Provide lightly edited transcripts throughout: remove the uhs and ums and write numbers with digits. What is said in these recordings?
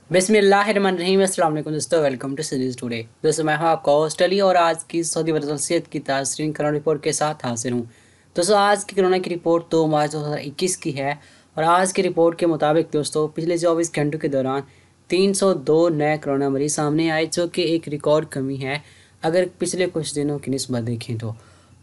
बिस्मिल्लाहिर्रहमानिर्रहीम। अस्सलाम वालेकुम दोस्तों, वेलकम टू सीरीज टुडे। दोस्तों मैं हूं आपका होस्ट अली और आज की सऊदी वज़ीर की ताज़रीन कोरोना रिपोर्ट के साथ हाजिर हूं। दोस्तों आज की कोरोना की रिपोर्ट 2 मार्च 2021 की है और आज की रिपोर्ट के मुताबिक दोस्तों पिछले 24 घंटों के दौरान 302 नए कोरोना मरीज सामने आए, जो कि एक रिकॉर्ड कमी है अगर पिछले कुछ दिनों की निस्बत देखें तो।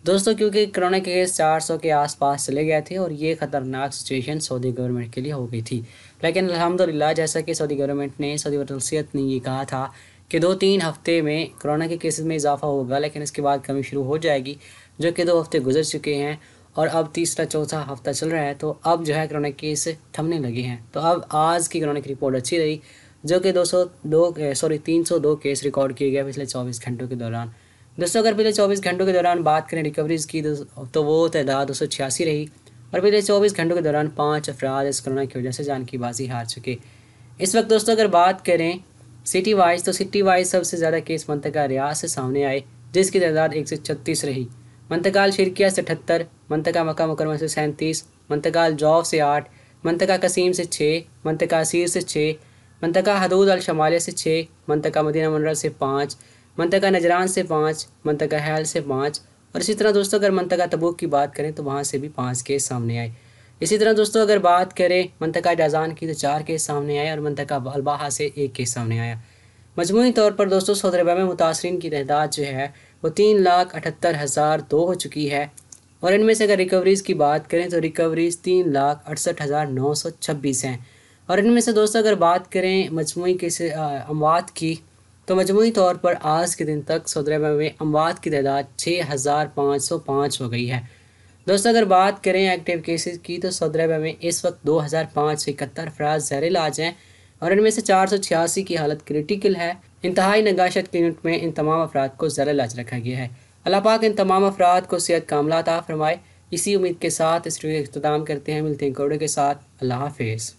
दोस्तों क्योंकि कोरोना के केस 400 के आसपास चले गए थे और ये ख़तरनाक सिचुएशन सऊदी गवर्नमेंट के लिए हो गई थी, लेकिन अल्हम्दुलिल्लाह जैसा कि सऊदी गवर्नमेंट ने सऊदी वसीयत ने ये कहा था कि 2-3 हफ्ते में कोरोना के केसेस में इजाफा होगा, लेकिन इसके बाद कमी शुरू हो जाएगी, जो कि 2 हफ्ते गुजर चुके हैं और अब तीसरा चौथा हफ्ता चल रहा है। तो अब जो है कोरोना के केस थमने लगे हैं। तो अब आज की कोरोना की रिपोर्ट अच्छी रही, जो कि 302 केस रिकॉर्ड किए गए पिछले 24 घंटों के दौरान। दोस्तों अगर पिछले 24 घंटों के दौरान बात करें रिकवरीज़ की तो वो तादाद 286 रही और पिछले 24 घंटों के दौरान 5 अफराद इस कोरोना की वजह से जान की बाजी हार चुके। इस वक्त दोस्तों अगर बात करें सिटी वाइज तो सिटी वाइज सबसे ज़्यादा केस मंतका रियाज से सामने आए, जिसकी तादाद 136 रही। मंतकाल शिरकिया से 78, मंतका मक्का मुकरमा से 37, मंतकाल जौफ से 8, मंतका कसीम से 6, मंतका असीर से 6, मंतका हदूद अल शमालिया से 6, मंतका मदीना मनरा से 5, मंतका नजरान से 5, मंतका हैल से 5 और इसी तरह दोस्तों अगर मंतका तबूक की बात करें तो वहाँ से भी 5 केस सामने आए। इसी तरह दोस्तों अगर बात करें मंतका जाजान की तो 4 केस सामने आए और मंतका अलबाहा से 1 केस सामने आया। मजमूई तौर पर दोस्तों सऊदी अरब में मुतासरीन की तादाद जो है वो 3,78,002 हो चुकी है और इनमें से अगर रिकवरीज़ की बात करें तो रिकवरीज़ 3,68,926 हैं। और इनमें से दोस्तों अगर बात करें मजमूई के से अमवात की तो मजमूई तौर पर आज के दिन तक सऊदी अरब में अमवात की तादाद 6,505 हो गई है। दोस्तों अगर बात करें एक्टिव केसेस की तो सऊदी अरब में इस वक्त 2,571 अफराद ज़ेर इलाज हैं और इनमें से 486 की हालत क्रिटिकल है। इंतहाई नगाशत के यूनिट में इन तमाम अफराद को ज़ेर इलाज रखा गया है। अल्लाह पाक इन तमाम अफराद को सेहत कामला अता फरमाए। इसी उम्मीद के साथ इस वीडियो का इख्तिताम करते हैं। मिलते हैं कोडे के साथ। अल्लाह हाफिज़।